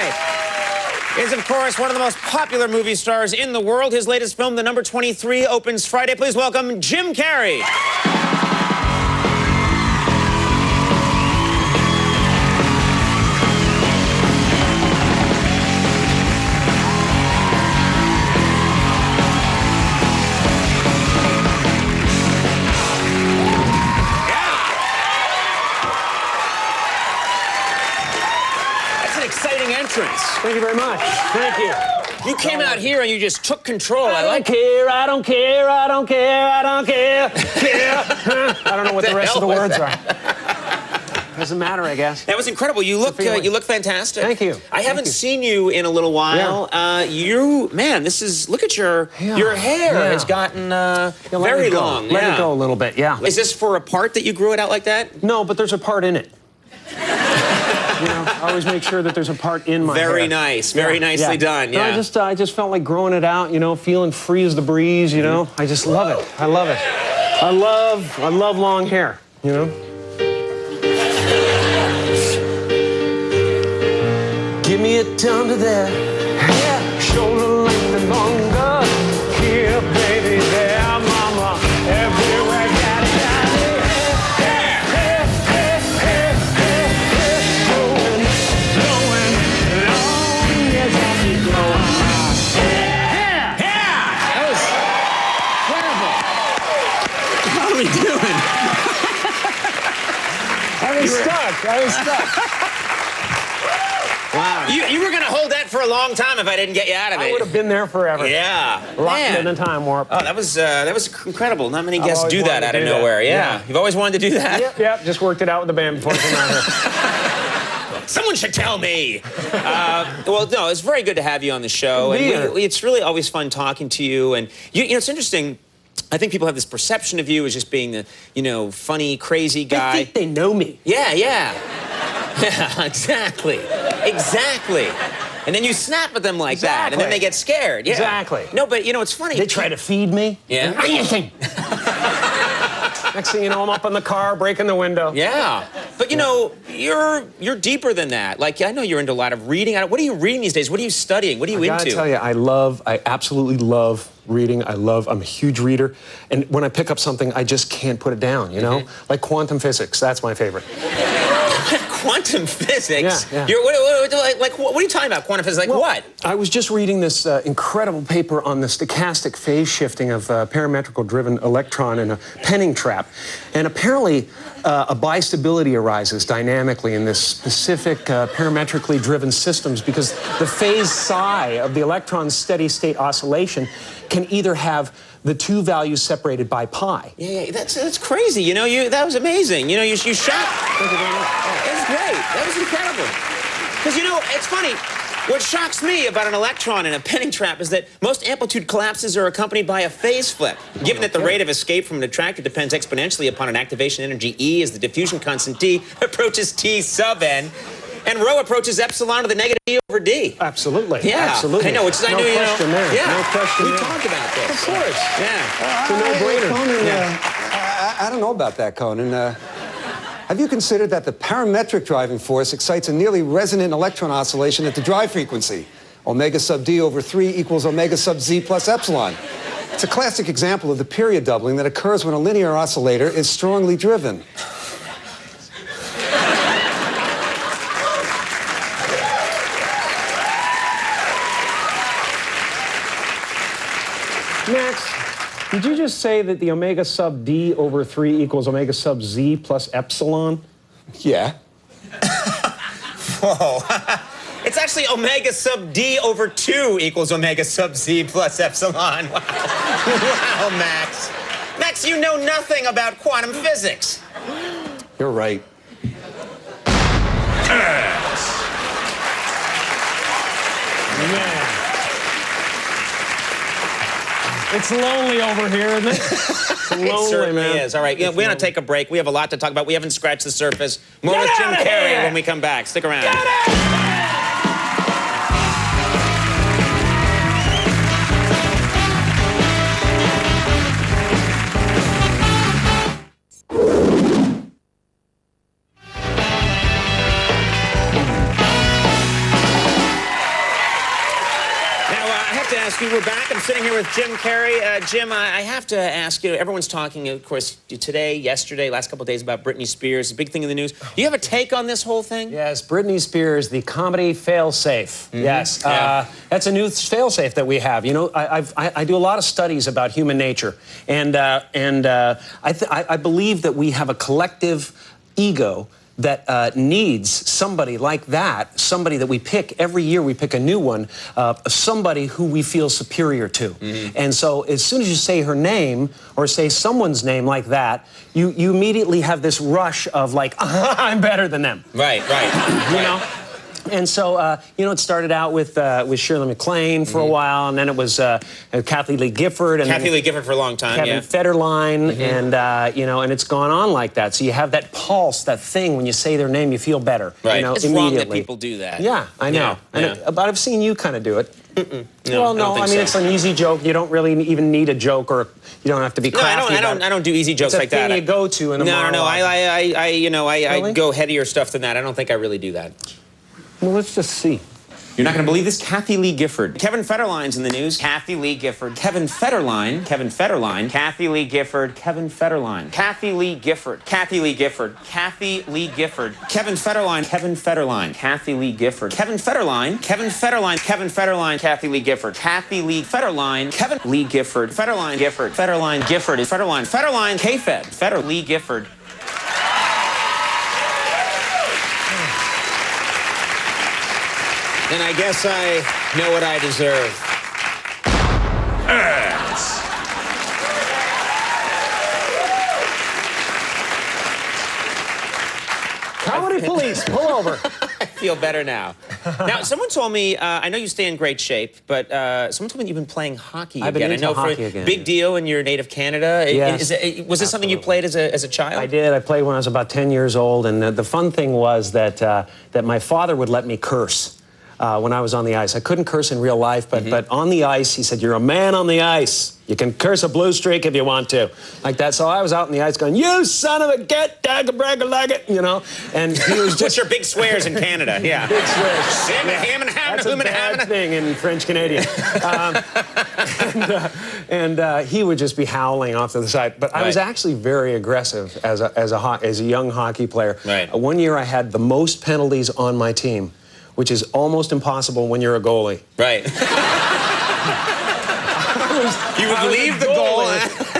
tonight is, of course, one of the most popular movie stars in the world. His latest film, The Number 23, opens Friday. Please welcome Jim Carrey. Exciting entrance. Thank you very much. Thank you. You came out here and you just took control. I don't care, I don't care, I don't care, I don't care. I don't know what the rest of the words are. Doesn't matter, I guess. That was incredible. You look fantastic. Thank you. I haven't seen you in a little while. Yeah. Man, look at your hair has gotten very long. Let it go a little bit, yeah. Is this for a part that you grew it out like that? No, but there's a part in it. You know, I always make sure that there's a part in my hair. Very nice. Very nicely done, yeah. No, I just felt like growing it out, you know, feeling free as the breeze, you know. I just love it. I love it. I love long hair, you know. Give me it down to there. Yeah, shoulder length and longer. Here, baby, there, mama. Everywhere, got it. I was stuck. Wow. You were going to hold that for a long time if I didn't get you out of it. I would have been there forever. Yeah. Locked in a time warp. Oh, that was incredible. Not many guests do that out of nowhere. Yeah. You've always wanted to do that? Yep. Just worked it out with the band before I came out here. Someone should tell me. Well, no, it's very good to have you on the show. And it's really always fun talking to you. And, you know, it's interesting. I think people have this perception of you as just being the, you know, funny, crazy guy. I think they know me. Yeah. Yeah, exactly. Exactly. And then you snap at them like that, and then they get scared. Yeah. Exactly. No, but, you know, it's funny. They try to feed me. Yeah. Next thing you know, I'm up in the car, breaking the window. Yeah. But, you know, you're deeper than that. Like, I know you're into a lot of reading. What are you reading these days? What are you studying? What are you into? I gotta tell you, I absolutely love reading. I'm a huge reader. And when I pick up something, I just can't put it down, you know? Like quantum physics, that's my favorite. Quantum physics? Yeah. What are you talking about, quantum physics? Like what? I was just reading this incredible paper on the stochastic phase shifting of a parametrical-driven electron in a penning trap. And apparently, a bistability arises dynamically in this specific parametrically driven systems because the phase psi of the electron's steady-state oscillation can either have the two values separated by pi. Yeah, that's crazy. You know, that was amazing. You know, you shot. Thank you very much. That was great. That was incredible. Because, you know, it's funny. What shocks me about an electron in a penning trap is that most amplitude collapses are accompanied by a phase flip. Given that the rate of escape from an attractor depends exponentially upon an activation energy E as the diffusion constant D approaches T sub N, and rho approaches epsilon to the negative E over D. Absolutely. Yeah. Absolutely. I know, which is, I knew, you know. No question there. Yeah. No question we there. talked about this. Of course. Yeah. It's a no-brainer. Conan, I don't know about that, Conan. Have you considered that the parametric driving force excites a nearly resonant electron oscillation at the drive frequency? Omega sub D over 3 equals omega sub Z plus epsilon. It's a classic example of the period doubling that occurs when a linear oscillator is strongly driven. Max, did you just say that the omega sub D over 3 equals omega sub Z plus epsilon? Yeah. Whoa. It's actually omega sub D over 2 equals omega sub Z plus epsilon. Wow. Wow, Max. Max, you know nothing about quantum physics. You're right. Man. It's lonely over here, isn't it? It's lonely, it certainly man. is. All right, we're going to take a break. We have a lot to talk about. We haven't scratched the surface. More with Jim Carrey when we come back. Stick around. you. We're back. I'm sitting here with Jim Carrey. Jim, I have to ask you, everyone's talking, of course, today, yesterday, last couple of days about Britney Spears, a big thing in the news. Do you have a take on this whole thing? Yes, Britney Spears, the comedy fail-safe. Yes, that's a new fail-safe that we have. You know, I do a lot of studies about human nature, and I believe that we have a collective ego that needs somebody like that, somebody that we pick every year. We pick a new one, somebody who we feel superior to. And so as soon as you say her name or say someone's name like that, you immediately have this rush of like, I'm better than them. Right. You know? And so, you know, it started out with Shirley MacLaine for a while, and then it was Kathie Lee Gifford. And Kathie Lee Gifford for a long time, Kevin Federline, and, you know, and it's gone on like that. So you have that pulse, that thing, when you say their name, you feel better. Right. You know, it's immediately. wrong that people do that. Yeah, I know. Yeah. But I've seen you kind of do it. No, well, no, I mean, it's an easy joke. You don't really even need a joke, or you don't have to be crafty. No, I don't do easy jokes like that. It's a thing you go to in a monologue. No, I Really? go headier stuff than that. I don't think I really do that. Well, let's just see. You're not going to believe this. Kathie Lee Gifford. Kevin Federline's in the news. Kathie Lee Gifford. Kevin Federline. Kathie Lee Gifford. Kevin Federline. Kathie Lee Gifford. Kathie Lee Gifford. Kathie Lee Gifford. Kevin Federline. Kathie Lee Gifford. Kevin Federline. Kevin Federline. Kathie Lee Gifford. Kathie Lee Federline. Kevin Lee Gifford. Federline Gifford. Federline K-Fed. Lee Gifford. And I guess I know what I deserve. Comedy police, pull over. I feel better now. Now, someone told me, I know you stay in great shape, but someone told me you've been playing hockey I've been again. into I know hockey for again. big deal in your native Canada. Yes, Was this something you played as a child? I did. I played when I was about 10 years old, and the fun thing was that that my father would let me curse when I was on the ice. I couldn't curse in real life, but on the ice, he said, "You're a man on the ice. You can curse a blue streak if you want to," like that. So I was out on the ice going, "You son of a get dagger bragger like it," you know. And he was just What's your big swears in Canada? Yeah. big swears. That's a That's bad thing in French Canadian. And he would just be howling off to the side. But I was actually very aggressive as a young hockey player. Right. One year I had the most penalties on my team, which is almost impossible when you're a goalie. Right. You would leave the goal.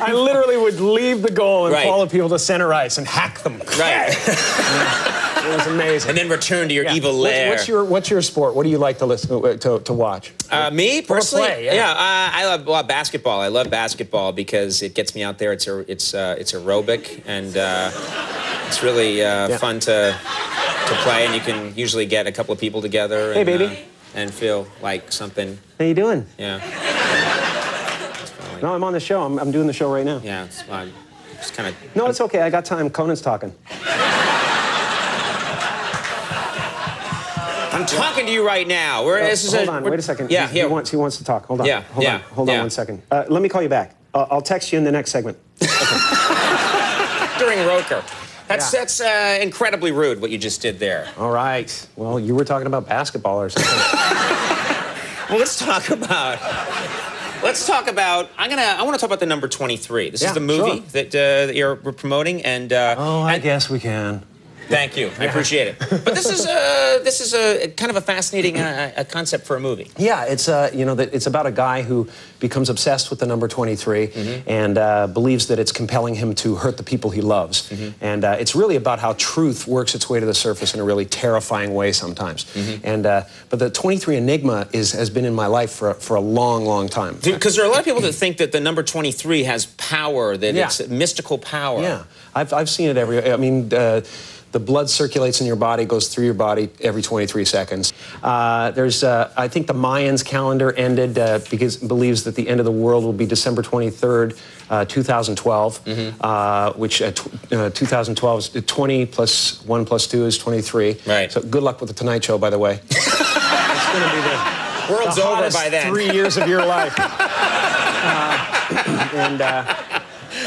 I literally would leave the goal and Right. follow people to center ice and hack them. Right. It was amazing. And then return to your evil lair. What's your sport? What do you like to listen to watch? Me personally, play, yeah. I love basketball. I love basketball because it gets me out there. It's aerobic, and it's really fun to play. And you can usually get a couple of people together. And, Hey, baby. And feel like something. How you doing? Yeah. No, I'm on the show. I'm doing the show right now. Yeah. It's kind of. No, it's okay. I got time. Conan's talking. I'm talking to you right now. Hold on. Wait a second. Yeah. He wants to talk. Hold on. Yeah, Hold on 1 second. Let me call you back. I'll text you in the next segment. During Roker. That's incredibly rude what you just did there. All right. Well, you were talking about basketball or something. Well, let's talk about. I want to talk about the number 23. This is the movie that you're promoting, and. I guess we can. Thank you. I appreciate it. But this is a kind of a fascinating concept for a movie. Yeah, it's it's about a guy who becomes obsessed with the number 23 and believes that it's compelling him to hurt the people he loves. And it's really about how truth works its way to the surface in a really terrifying way sometimes. And but the 23 enigma has been in my life for a long, long time. Because there are a lot of people that think that the number 23 has power, that it's mystical power. Yeah, I've seen it I mean. The blood circulates in your body, goes through your body every 23 seconds. I think the Mayans calendar ended because it believes that the end of the world will be December 23rd, 2012, which 2012 is 20 plus 1 plus 2 is 23. Right. So good luck with the Tonight Show, by the way. It's going to be the world's over by then. 3 years of your life.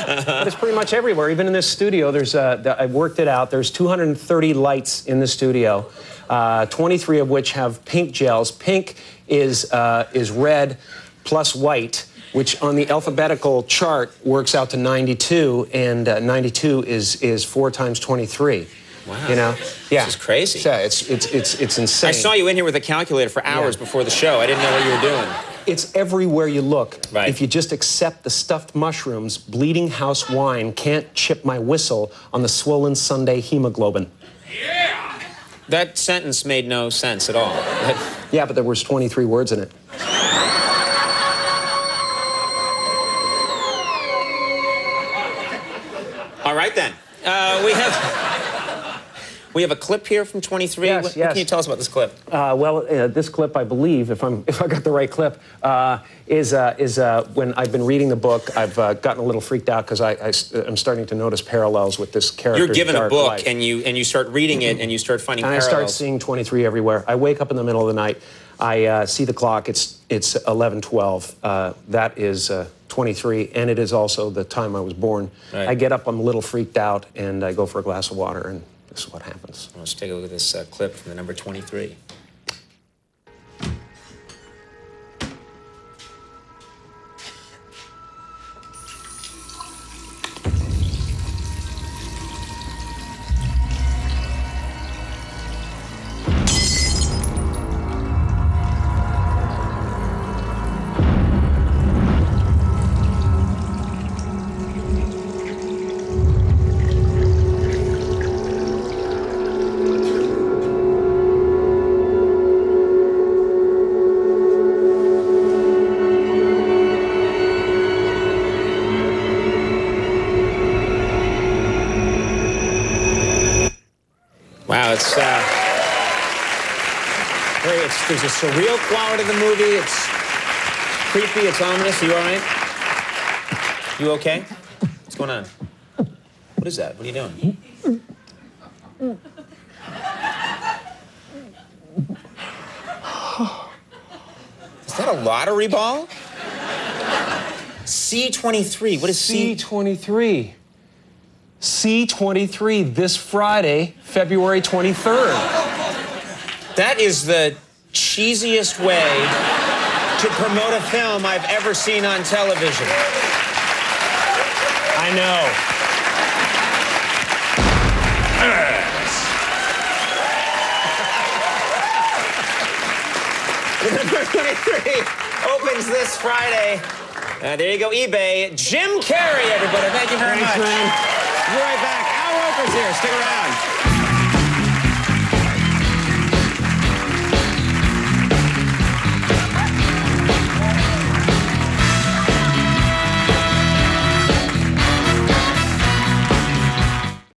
But it's pretty much everywhere. Even in this studio, I worked it out. There's 230 lights in the studio, 23 of which have pink gels. Pink is red, plus white, which on the alphabetical chart works out to 92, and 92 is 4 times 23. Wow. You know? Yeah. This is crazy. Yeah, it's insane. I saw you in here with a calculator for hours before the show. I didn't know what you were doing. It's everywhere you look. Right. If you just accept the stuffed mushrooms, bleeding house wine can't chip my whistle on the swollen Sunday hemoglobin. Yeah! That sentence made no sense at all. Yeah, but there was 23 words in it. All right, then. We have a clip here from 23. Yes, what yes. can you tell us about this clip? This clip, I believe, if I got the right clip, is when I've been reading the book. I've gotten a little freaked out because I'm starting to notice parallels with this character. You're given a book life. and you start reading it and you start finding and parallels. I start seeing 23 everywhere. I wake up in the middle of the night. I see the clock. It's 11:12. That is 23, and it is also the time I was born. Right. I get up. I'm a little freaked out, and I go for a glass of water, and this is what happens. Let's take a look at this clip from the number 23. Wow, there's a surreal quality to the movie. It's creepy, it's ominous. Are you all right? You okay? What's going on? What is that? What are you doing? Is that a lottery ball? C23. What is C23. C23 this Friday, February 23rd. That is the cheesiest way to promote a film I've ever seen on television. I know. Number 23 opens this Friday. There you go, eBay. Jim Carrey, everybody. Thank you very much. Man. We'll be right back. Al Roker's here. Stick around.